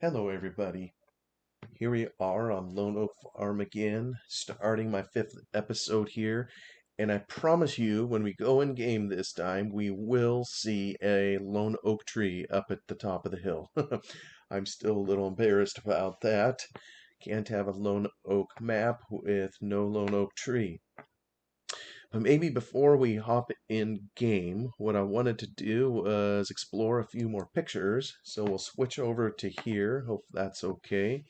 Hello, everybody. Here we are on Lone Oak Farm again, starting my fifth episode here. And I promise you, when we go in game this time, we will see a lone oak tree up at the top of the hill. I'm still a little embarrassed about that. Can't have a lone oak map with no lone oak tree. But maybe before we hop in game, what I wanted to do was explore a few more pictures. So we'll switch over to here. Hope that's okay.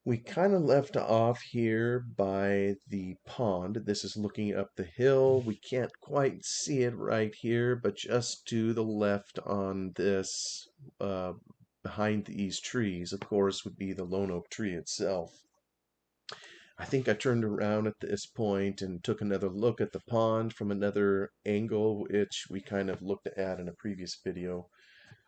We kind of left off here by the pond. This is looking up the hill. We can't quite see it right here, but just to the left on this, uh, behind these trees, of course, would be the lone oak tree itself. I think I turned around at this point and took another look at the pond from another angle, which we kind of looked at in a previous video.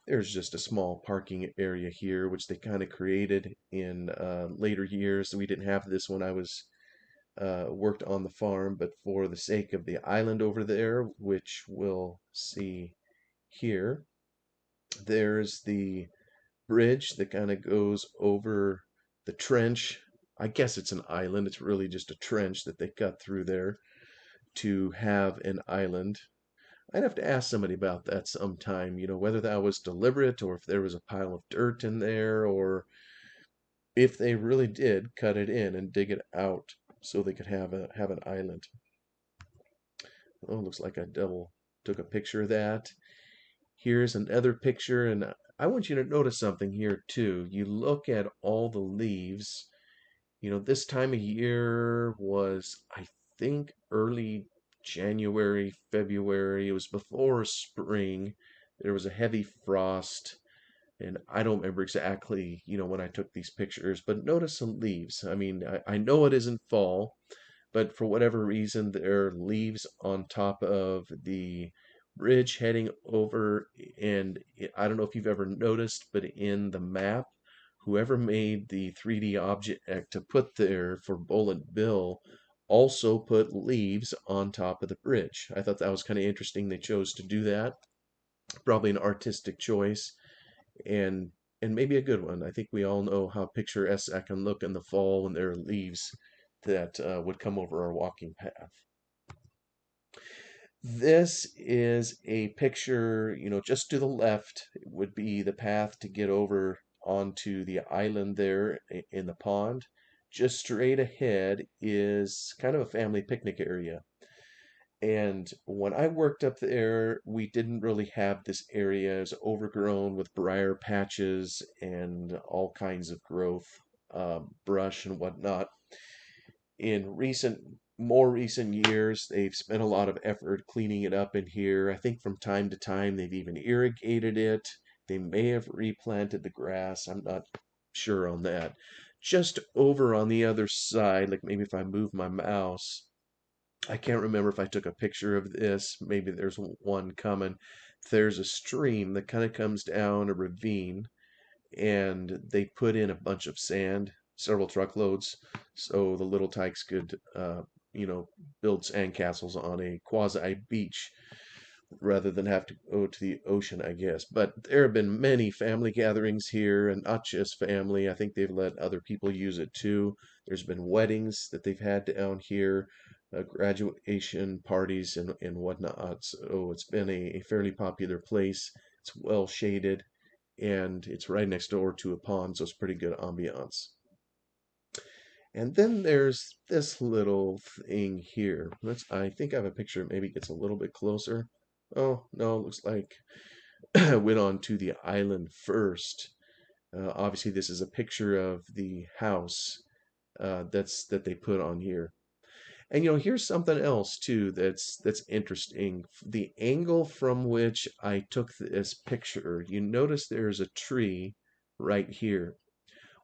There's just a small parking area here, which they kind of created in later years. We didn't have this when I was worked on the farm, but for the sake of the island over there, which we'll see here, there's the bridge that kind of goes over the trench. I guess it's an island. It's really just a trench that they cut through there to have an island. I'd have to ask somebody about that sometime, whether that was deliberate or if there was a pile of dirt in there or if they really did cut it in and dig it out so they could have an island. Oh, looks like a devil took a picture of that. Here's another picture, and I want you to notice something here too. You look at all the leaves. This time of year was, I think, early January, February. It was before spring. There was a heavy frost, and I don't remember exactly, when I took these pictures, but notice the leaves. I mean, I know it isn't fall, but for whatever reason, there are leaves on top of the bridge heading over, and I don't know if you've ever noticed, but in the map, whoever made the 3D object to put there for Bullet Bill also put leaves on top of the bridge. I thought that was kind of interesting they chose to do that. Probably an artistic choice and maybe a good one. I think we all know how picturesque that can look in the fall when there are leaves that would come over our walking path. This is a picture, just to the left would be the path to get over onto the island there in the pond. Just straight ahead is kind of a family picnic area. And when I worked up there, we didn't really have this area. It was overgrown with briar patches and all kinds of growth, brush and whatnot. In more recent years, they've spent a lot of effort cleaning it up in here. I think from time to time they've even irrigated it. They may have replanted the grass. I'm not sure on that. Just over on the other side, like maybe if I move my mouse, I can't remember if I took a picture of this. Maybe there's one coming. There's a stream that kind of comes down a ravine, and they put in a bunch of sand, several truckloads, so the little tykes could, build sandcastles on a quasi beach rather than have to go to the ocean, I guess. But there have been many family gatherings here, and not just family. I think they've let other people use it too. There's been weddings that they've had down here, graduation parties and whatnot. So it's been a fairly popular place. It's well shaded, and it's right next door to a pond, so it's pretty good ambiance. And then there's this little thing here. I think I have a picture. Maybe it gets a little bit closer. Oh, no, it looks like went on to the island first. Obviously, this is a picture of the house that they put on here. And here's something else too that's interesting. The angle from which I took this picture, you notice there's a tree right here.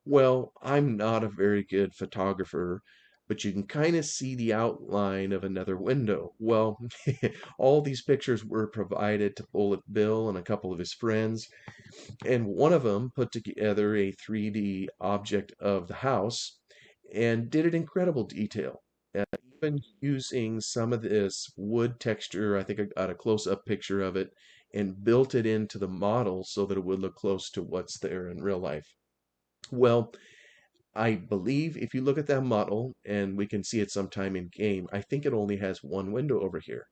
Well, I'm not a very good photographer, but you can kind of see the outline of another window. Well, all these pictures were provided to Bullet Bill and a couple of his friends, and one of them put together a 3D object of the house and did it in incredible detail. Even using some of this wood texture, I think I got a close-up picture of it and built it into the model so that it would look close to what's there in real life. Well, I believe if you look at that model, and we can see it sometime in game, I think it only has one window over here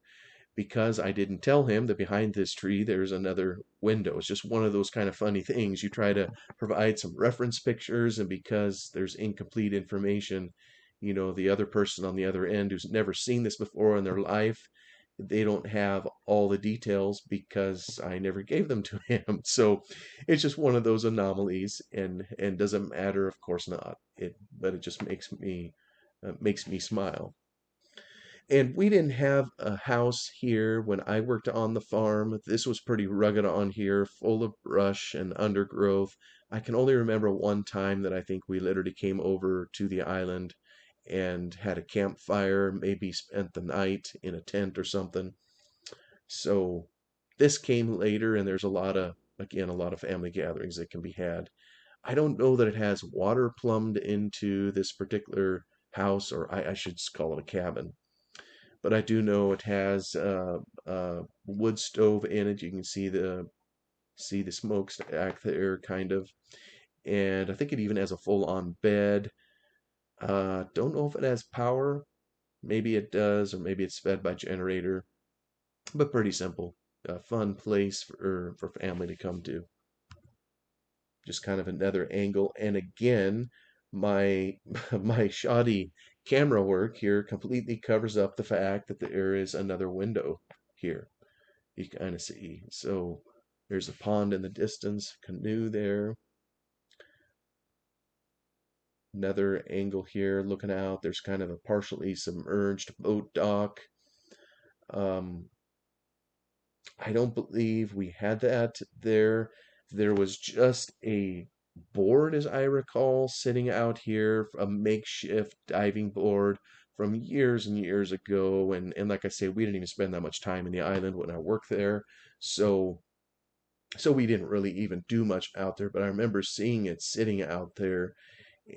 because I didn't tell him that behind this tree there's another window. It's just one of those kind of funny things. You try to provide some reference pictures, and because there's incomplete information, the other person on the other end who's never seen this before in their life, they don't have all the details because I never gave them to him. So it's just one of those anomalies, and doesn't matter, of course not. But it just makes me smile. And we didn't have a house here when I worked on the farm. This was pretty rugged on here, full of brush and undergrowth. I can only remember one time that I think we literally came over to the island and had a campfire, maybe spent the night in a tent or something. So this came later, and there's again, a lot of family gatherings that can be had. I don't know that it has water plumbed into this particular house, or I should call it a cabin, but I do know it has a wood stove in it. You can see the smokestack there, kind of, and I think it even has a full-on bed. Don't know if it has power. Maybe it does, or maybe it's fed by generator. But pretty simple. A fun place for family to come to. Just kind of another angle. And again, my my shoddy camera work here completely covers up the fact that there is another window here. You kind of see. So there's a pond in the distance, canoe there. Another angle here looking out. There's kind of a partially submerged boat dock. Um, I don't believe we had that there. There was just a board, as I recall, sitting out here, a makeshift diving board from years and years ago. And like I say, we didn't even spend that much time in the island when I worked there. So so we didn't really even do much out there, but I remember seeing it sitting out there.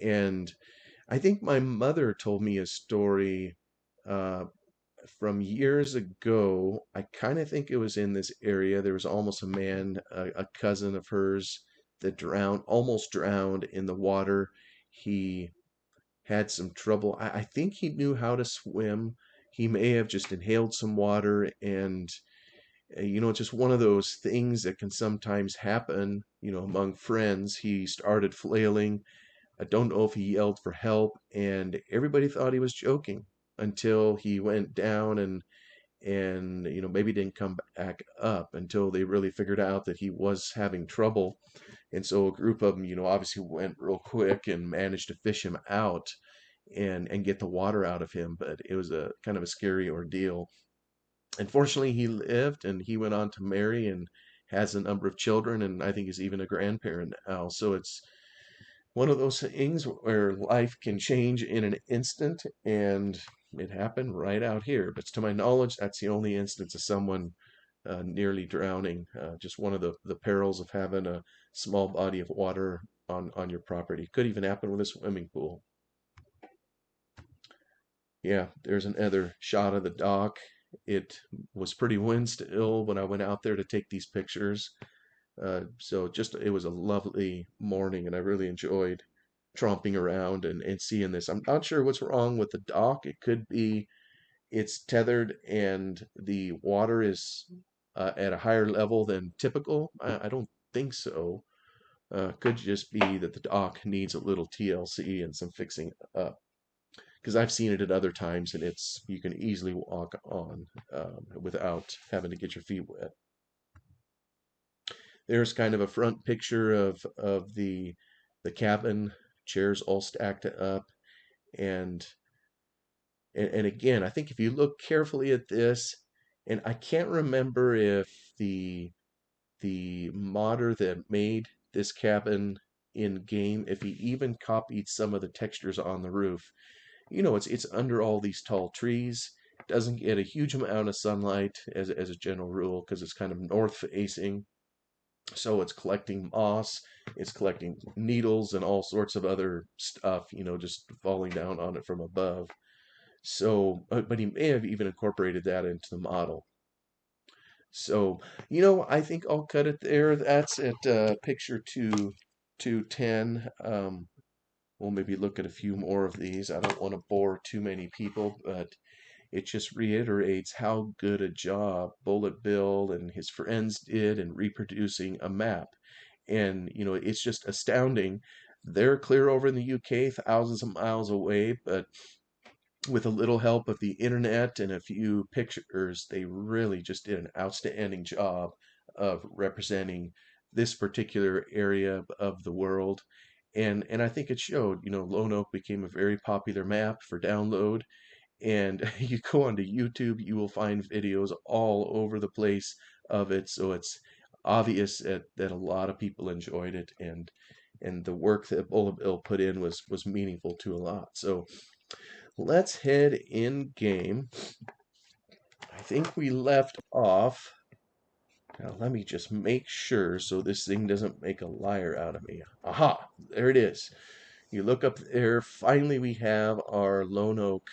And I think my mother told me a story uh, from years ago. I kind of think it was in this area. There was almost a man, a cousin of hers, that almost drowned in the water. He had some trouble. I think he knew how to swim. He may have just inhaled some water, and just one of those things that can sometimes happen, among friends. He started flailing. I don't know if he yelled for help, and everybody thought he was joking until he went down, and maybe didn't come back up until they really figured out that he was having trouble. And so a group of them, obviously went real quick and managed to fish him out and get the water out of him. But it was a kind of a scary ordeal. Unfortunately, he lived, and he went on to marry and has a number of children, and I think is even a grandparent now. So it's one of those things where life can change in an instant, and it happened right out here. But to my knowledge, that's the only instance of someone nearly drowning. Just one of the perils of having a small body of water on your property. Could even happen with a swimming pool. Yeah, there's another shot of the dock. It was pretty wind still when I went out there to take these pictures. So just it was a lovely morning, and I really enjoyed tromping around and seeing this. I'm not sure what's wrong with the dock. It could be it's tethered and the water is at a higher level than typical. I don't think so. Could just be that the dock needs a little TLC and some fixing up. Because I've seen it at other times, and you can easily walk on without having to get your feet wet. There's kind of a front picture of the cabin, chairs all stacked up, and and again, I think if you look carefully at this, and I can't remember if the modder that made this cabin in game, if he even copied some of the textures on the roof. It's under all these tall trees. Doesn't get a huge amount of sunlight as a general rule because it's kind of north facing. So it's collecting moss, it's collecting needles and all sorts of other stuff, just falling down on it from above. So, but he may have even incorporated that into the model. So, I think I'll cut it there. That's at picture 210. We'll maybe look at a few more of these. I don't want to bore too many people, but it just reiterates how good a job Bullet Bill and his friends did in reproducing a map. And, it's just astounding. They're clear over in the UK, thousands of miles away, but with a little help of the internet and a few pictures, they really just did an outstanding job of representing this particular area of the world. And I think it showed, Lone Oak became a very popular map for download. And you go onto YouTube, you will find videos all over the place of it. So it's obvious that a lot of people enjoyed it, and the work that Bullet Bill put in was meaningful to a lot. So let's head in game. I think we left off. Now let me just make sure so this thing doesn't make a liar out of me. Aha, there it is. You look up there, finally we have our lone oak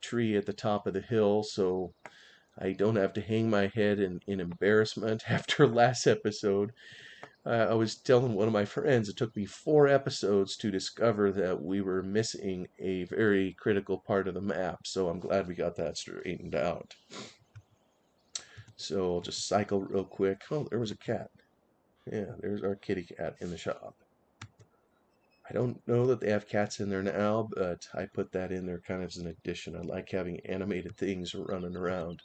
tree at the top of the hill, so I don't have to hang my head in embarrassment after last episode. I was telling one of my friends it took me 4 episodes to discover that we were missing a very critical part of the map, so I'm glad we got that straightened out. So I'll just cycle real quick. Oh, there was a cat. Yeah, there's our kitty cat in the shop. I don't know that they have cats in there now, but I put that in there kind of as an addition. I like having animated things running around.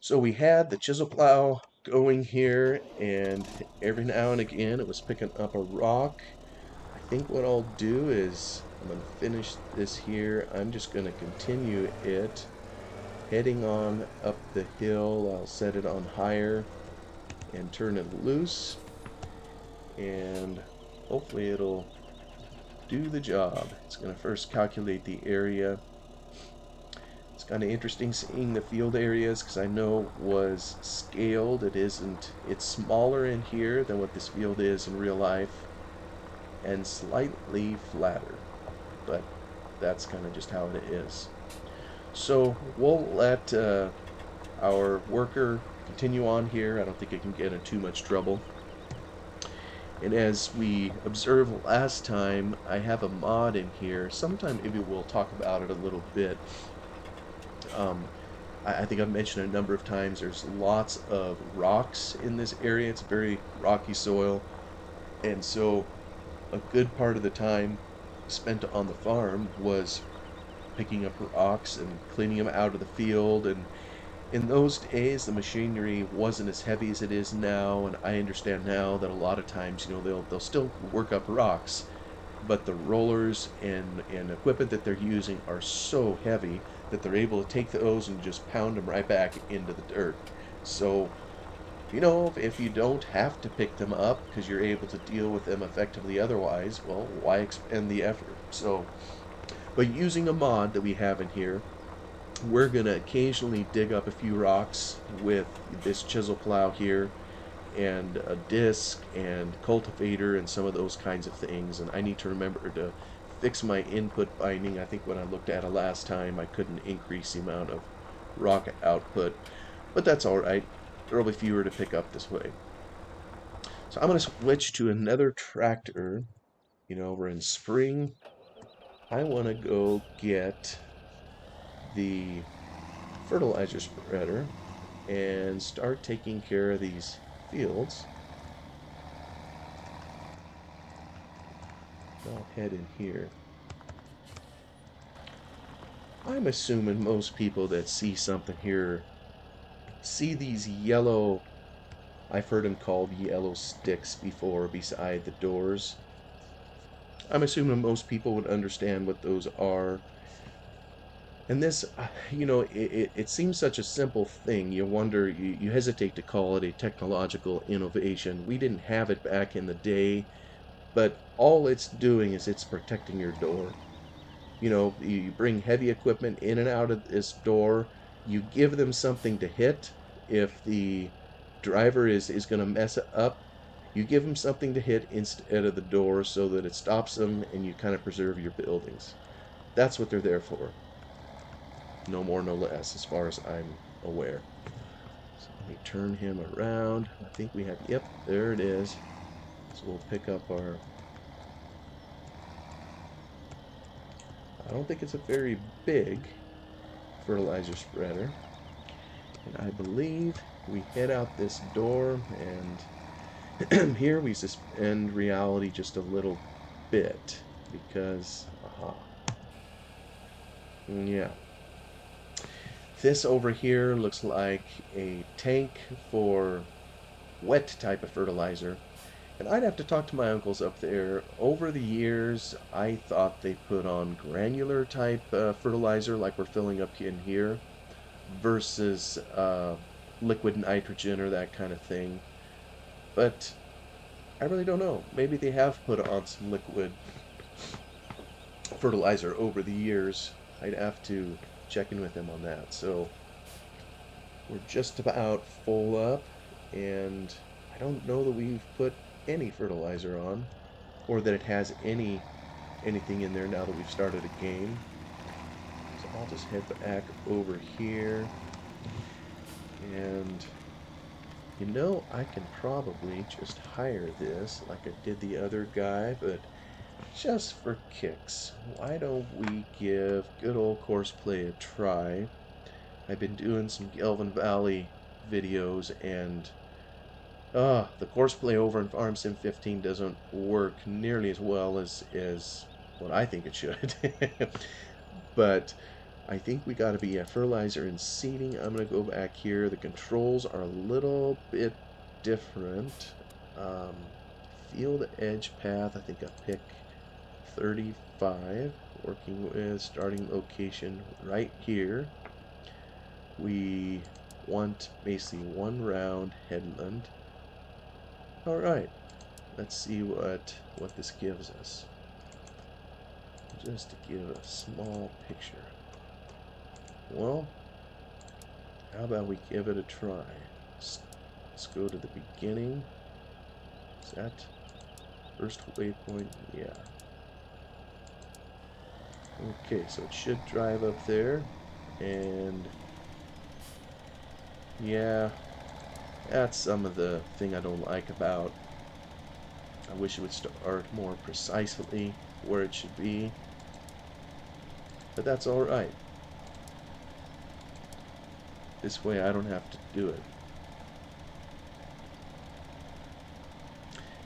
So we had the chisel plow going here, and every now and again it was picking up a rock. I think what I'll do is I'm going to finish this here. I'm just going to continue it heading on up the hill. I'll set it on higher and turn it loose, and hopefully it'll do the job. It's going to first calculate the area. It's kind of interesting seeing the field areas because I know it was scaled. It's smaller in here than what this field is in real life, and slightly flatter, but that's kind of just how it is. So we'll let our worker continue on here. I don't think it can get in too much trouble. And as we observed last time, I have a mod in here. Sometime maybe we'll talk about it a little bit. I think I've mentioned a number of times there's lots of rocks in this area. It's very rocky soil. And so a good part of the time spent on the farm was picking up rocks and cleaning them out of the field. And in those days, the machinery wasn't as heavy as it is now, and I understand now that a lot of times, they'll still work up rocks, but the rollers and equipment that they're using are so heavy that they're able to take those and just pound them right back into the dirt. So, if you don't have to pick them up because you're able to deal with them effectively otherwise, well, why expend the effort? So, but using a mod that we have in here, we're going to occasionally dig up a few rocks with this chisel plow here and a disc and cultivator and some of those kinds of things. And I need to remember to fix my input binding. I think when I looked at it last time, I couldn't increase the amount of rock output, but that's all right. There will be fewer to pick up this way. So I'm going to switch to another tractor. We're in spring. I want to go get the fertilizer spreader and start taking care of these fields. I'll head in here. I'm assuming most people that see something here see these yellow, I've heard them called yellow sticks before, beside the doors. I'm assuming most people would understand what those are. And this, it seems such a simple thing. You wonder, you hesitate to call it a technological innovation. We didn't have it back in the day, but all it's doing is it's protecting your door. You bring heavy equipment in and out of this door. You give them something to hit. If the driver is going to mess it up, you give them something to hit instead of the door so that it stops them and you kind of preserve your buildings. That's what they're there for. No more, no less, as far as I'm aware. So let me turn him around. I think we have, yep, there it is. So we'll pick up our, I don't think it's a very big fertilizer spreader. And I believe we head out this door, and here we suspend reality just a little bit because, yeah. This over here looks like a tank for wet type of fertilizer. And I'd have to talk to my uncles up there. Over the years, I thought they put on granular type fertilizer like we're filling up in here versus liquid nitrogen or that kind of thing. But I really don't know. Maybe they have put on some liquid fertilizer over the years. I'd have to check in with them on that. So we're just about full up, and I don't know that we've put any fertilizer on, or that it has anything in there now that we've started a game. So I'll just head back over here, and you know, I can probably just hire this like I did the other guy, but just for kicks, why don't we give good old Courseplay a try? I've been doing some Galvin Valley videos, and the Courseplay over in Farm Sim 15 doesn't work nearly as well as what I think it should. But I think we got to be at fertilizer and seeding. I'm going to go back here. The controls are a little bit different. Field edge path, I think I pick 35. Working with starting location right here. We want basically one round headland. Alright, let's see what this gives us. Just to give a small picture. Well, how about we give it a try? Let's go to the beginning. Is that first waypoint? Yeah. Okay, so it should drive up there, and yeah, that's some of the thing I don't like about. I wish it would start more precisely where it should be, but that's alright. This way I don't have to do it.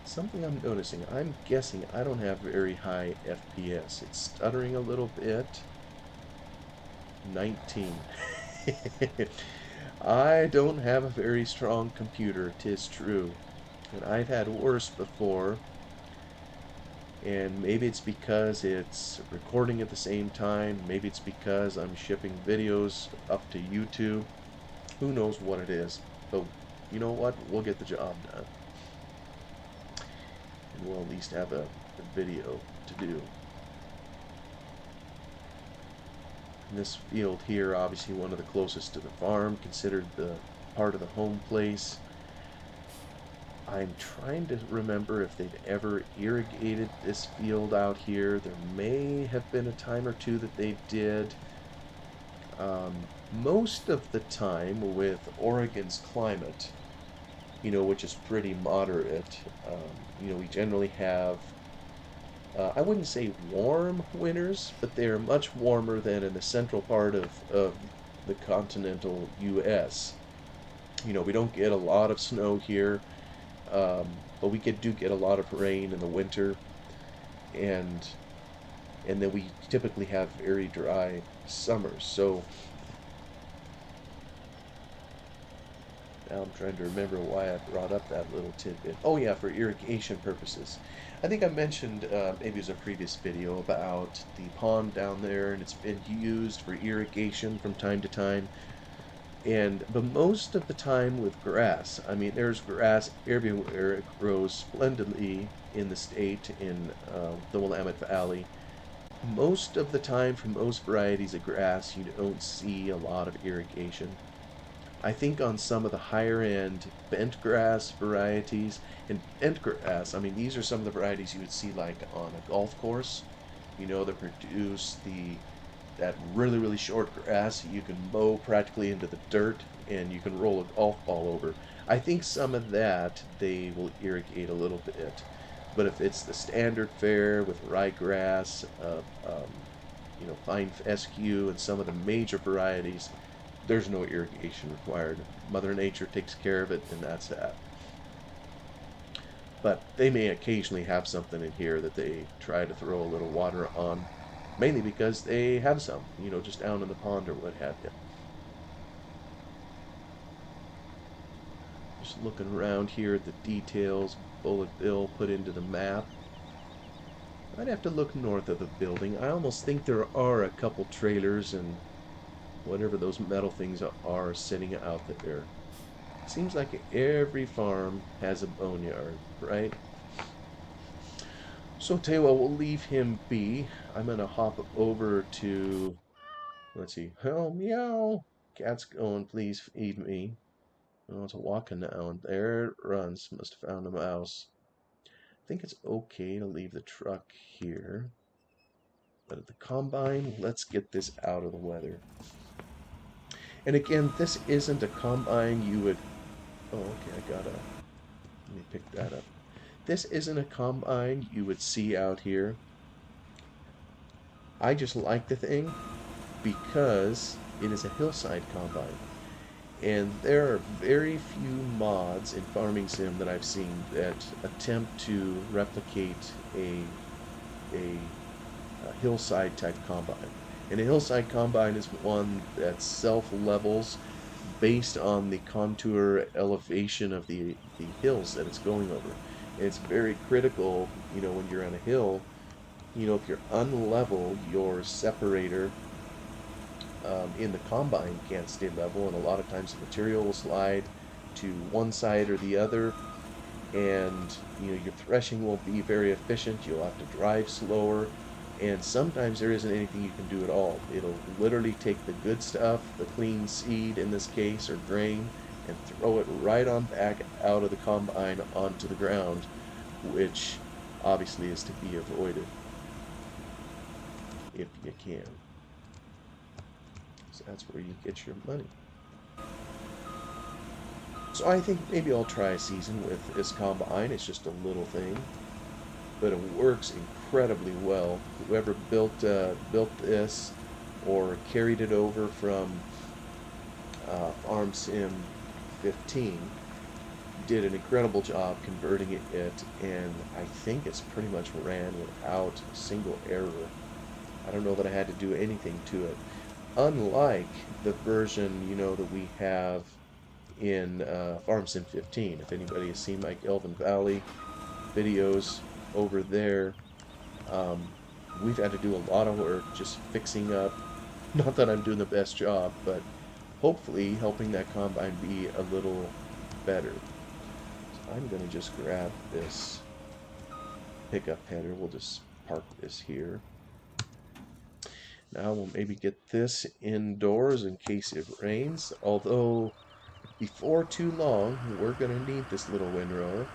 Something I'm noticing, I'm guessing I don't have very high FPS. It's stuttering a little bit. 19. I don't have a very strong computer, 'tis true. And I've had worse before. And maybe it's because it's recording at the same time. Maybe it's because I'm shipping videos up to YouTube. Who knows what it is. But you know what? We'll get the job done. And we'll at least have a video to do. And this field here, obviously one of the closest to the farm, considered the part of the home place. I'm trying to remember if they'd ever irrigated this field out here. There may have been a time or two that they did. Most of the time with Oregon's climate, you know, which is pretty moderate, you know, we generally have, I wouldn't say warm winters, but they're much warmer than in the central part of the continental U.S. You know, we don't get a lot of snow here. But we do get a lot of rain in the winter, and then we typically have very dry summers. So now I'm trying to remember why I brought up that little tidbit. Oh yeah, for irrigation purposes. I think I mentioned, maybe it was a previous video, about the pond down there, and it's been used for irrigation from time to time. But most of the time with grass, I mean, there's grass everywhere. It grows splendidly in the state, in the Willamette Valley. Most of the time, for most varieties of grass, you don't see a lot of irrigation. I think on some of the higher end bent grass varieties, and bent grass, I mean, these are some of the varieties you would see like on a golf course, you know, that produce the that really short grass you can mow practically into the dirt, and you can roll a golf ball over. I think some of that they will irrigate a little bit, but if it's the standard fare with ryegrass, fine fescue, and some of the major varieties, there's no irrigation required. Mother Nature takes care of it, and that's that. But they may occasionally have something in here that they try to throw a little water on, mainly because they have some, just down in the pond or what have you. Just looking around here at the details Bullet Bill put into the map. I'd have to look north of the building. I almost think there are a couple trailers and whatever those metal things are sitting out there. Seems like every farm has a boneyard, right? So tell you what, we'll leave him be. I'm gonna hop over to, let's see, oh meow, cat's going, please feed me. Oh, it's walking now, and there it runs. Must have found a mouse. I think it's okay to leave the truck here. But at the combine, let's get this out of the weather. And again, this isn't a combine you would... Oh, okay, let me pick that up. This isn't a combine you would see out here. I just like the thing because it is a hillside combine. And there are very few mods in Farming Sim that I've seen that attempt to replicate a hillside type combine. And a hillside combine is one that self-levels based on the contour elevation of the hills that it's going over. And it's very critical, when you're on a hill, if you're unlevel, your separator in the combine can't stay level, and a lot of times the material will slide to one side or the other, and your threshing won't be very efficient. You'll have to drive slower, and sometimes there isn't anything you can do at all. It'll literally take the good stuff, the clean seed in this case, or grain, and throw it right on back out of the combine onto the ground, which obviously is to be avoided if you can. So that's where you get your money. So I think maybe I'll try a season with this combine. It's just a little thing, but it works incredibly well. Whoever built this or carried it over from Farm Sim 15 did an incredible job converting it, and I think it's pretty much ran without a single error. I don't know that I had to do anything to it. Unlike the version, that we have in Farm Sim 15. If anybody has seen my Elven Valley videos over there, we've had to do a lot of work just fixing up. Not that I'm doing the best job, but hopefully helping that combine be a little better. So I'm going to just grab this pickup header. We'll just park this here. Now we'll maybe get this indoors in case it rains, although before too long we're going to need this little windrower.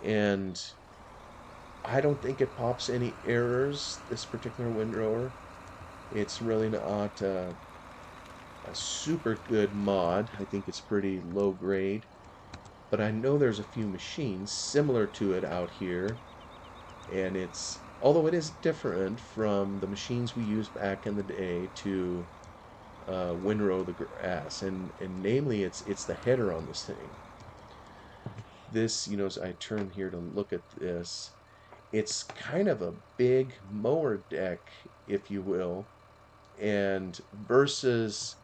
And I don't think it pops any errors, this particular windrower. It's really not a super good mod. I think it's pretty low grade. But I know there's a few machines similar to it out here, and although it is different from the machines we used back in the day to windrow the grass, and namely it's the header on this thing. This, as I turn here to look at this, it's kind of a big mower deck, if you will, and versus,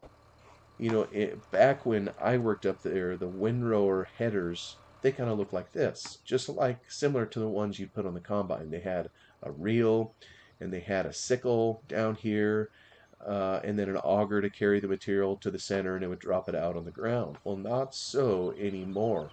back when I worked up there, the windrower headers, they kind of look like this, just like similar to the ones you'd put on the combine. They had a reel, and they had a sickle down here, and then an auger to carry the material to the center, and it would drop it out on the ground. Well, not so anymore.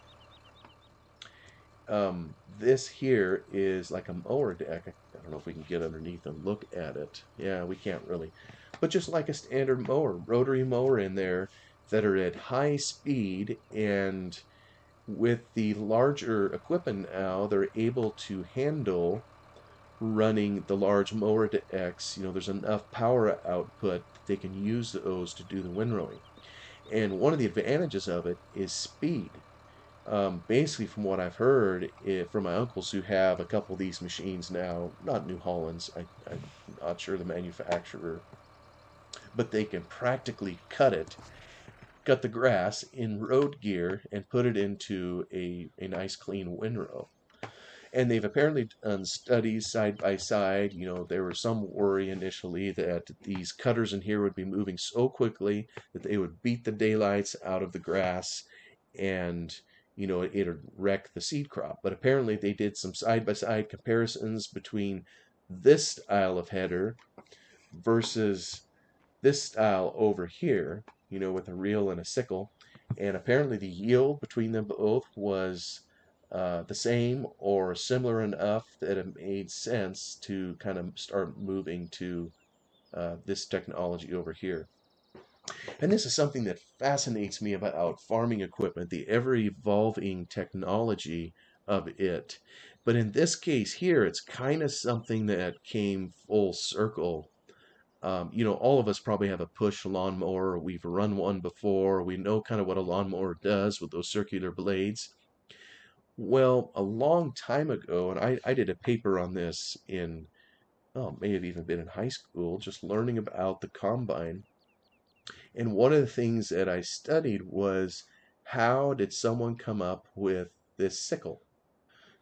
This here is like a mower deck. I don't know if we can get underneath and look at it. Yeah, we can't really. But just like a standard mower, rotary mower in there that are at high speed, and with the larger equipment now, they're able to handle running the large mower to X, there's enough power output that they can use those to do the windrowing. And one of the advantages of it is speed. Basically, from what I've heard from my uncles who have a couple of these machines now, not New Hollands, I'm not sure the manufacturer, but they can practically cut the grass in road gear and put it into a nice clean windrow. And they've apparently done studies side by side. There was some worry initially that these cutters in here would be moving so quickly that they would beat the daylights out of the grass and, it'd wreck the seed crop. But apparently they did some side by side comparisons between this style of header versus this style over here, with a reel and a sickle. And apparently the yield between them both was the same or similar enough that it made sense to kind of start moving to this technology over here. And this is something that fascinates me about farming equipment, the ever evolving technology of it. But in this case here, it's kind of something that came full circle. All of us probably have a push lawnmower, or we've run one before. We know kind of what a lawnmower does with those circular blades. Well, a long time ago, and I did a paper on this in, oh, may have even been in high school, just learning about the combine. And one of the things that I studied was how did someone come up with this sickle?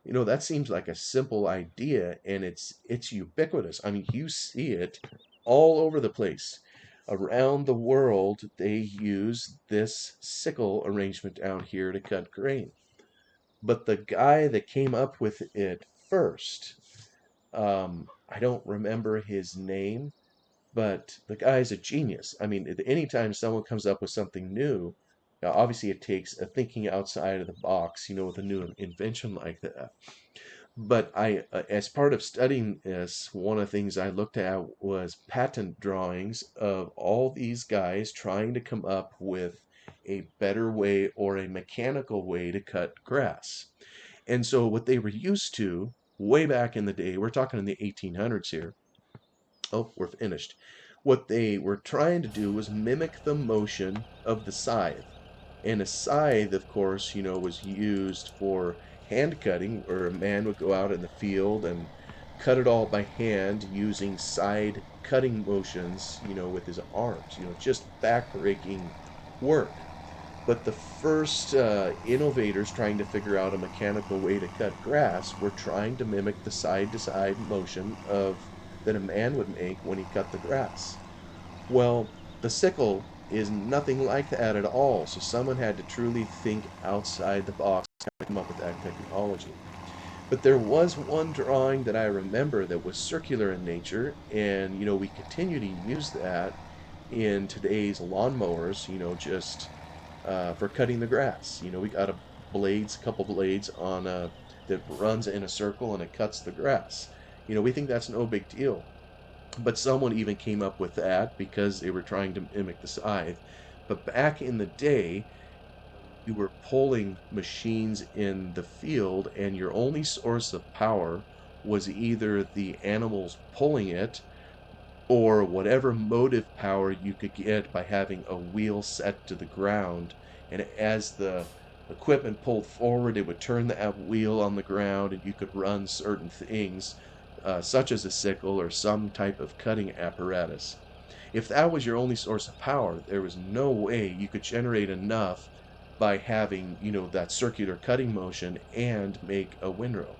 That seems like a simple idea, and it's ubiquitous. I mean, you see it all over the place. Around the world, they use this sickle arrangement down here to cut grain. But the guy that came up with it first, I don't remember his name, but the guy's a genius. I mean, anytime someone comes up with something new, obviously it takes a thinking outside of the box, with a new invention like that. But as part of studying this, one of the things I looked at was patent drawings of all these guys trying to come up with a better way or a mechanical way to cut grass. And so what they were used to way back in the day, we're talking in the 1800s here. Oh, we're finished. What they were trying to do was mimic the motion of the scythe. And a scythe, of course, was used for hand cutting, where a man would go out in the field and cut it all by hand using side cutting motions, with his arms, just backbreaking work. But the first innovators trying to figure out a mechanical way to cut grass were trying to mimic the side to side motion that a man would make when he cut the grass. Well, the sickle is nothing like that at all. So someone had to truly think outside the box to come up with that technology. But there was one drawing that I remember that was circular in nature, and we continue to use that in today's lawnmowers, just for cutting the grass. We got a couple blades on that runs in a circle and it cuts the grass. We think that's no big deal. But someone even came up with that because they were trying to mimic the scythe. But back in the day, you were pulling machines in the field, and your only source of power was either the animals pulling it or whatever motive power you could get by having a wheel set to the ground. And as the equipment pulled forward, it would turn that wheel on the ground, and you could run certain things, such as a sickle or some type of cutting apparatus. If that was your only source of power, there was no way you could generate enough by having, that circular cutting motion and make a windrow.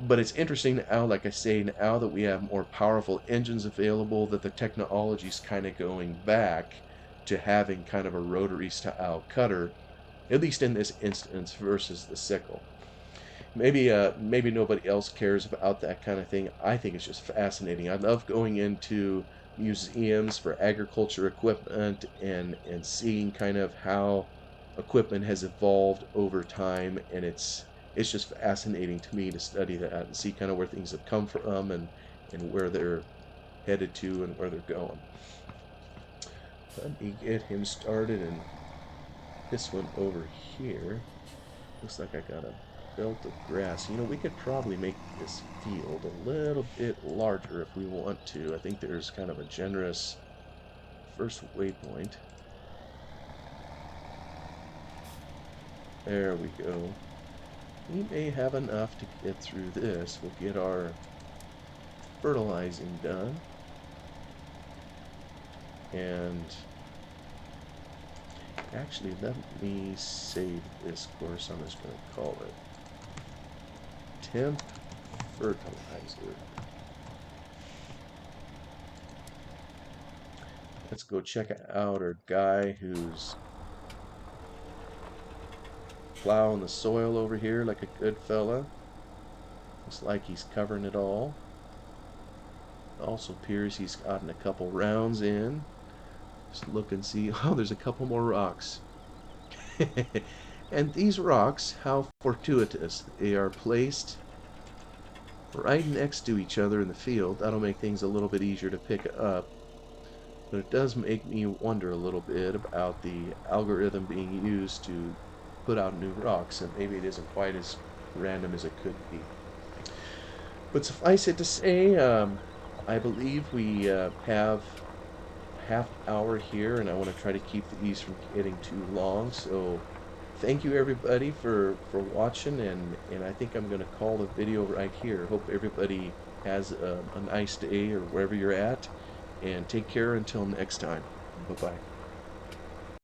But it's interesting now, like I say, now that we have more powerful engines available, that the technology's kind of going back to having kind of a rotary style cutter, at least in this instance, versus the sickle. Maybe nobody else cares about that kind of thing. I think it's just fascinating. I love going into museums for agriculture equipment and seeing kind of how equipment has evolved over time, and it's just fascinating to me to study that and see kind of where things have come from and where they're headed to and where they're going. Let me get him started, and this one over here looks like I got a belt of grass. You know, we could probably make this field a little bit larger if we want to. I think there's kind of a generous first waypoint. There we go. We may have enough to get through this. We'll get our fertilizing done. And actually, let me save this course. I'm just going to call it temp fertilizer. Let's go check out our guy who's plowing the soil over here like a good fella. Looks like he's covering it all. Also appears he's gotten a couple rounds in. Just look and see. Oh, there's a couple more rocks. And these rocks, how fortuitous. They are placed right next to each other in the field. That'll make things a little bit easier to pick up. But it does make me wonder a little bit about the algorithm being used to put out new rocks, and maybe it isn't quite as random as it could be. But suffice it to say, I believe we have half hour here, and I want to try to keep these from getting too long. So thank you everybody for watching, and I think I'm going to call the video right here. Hope everybody has a nice day or wherever you're at, and take care until next time. Bye bye.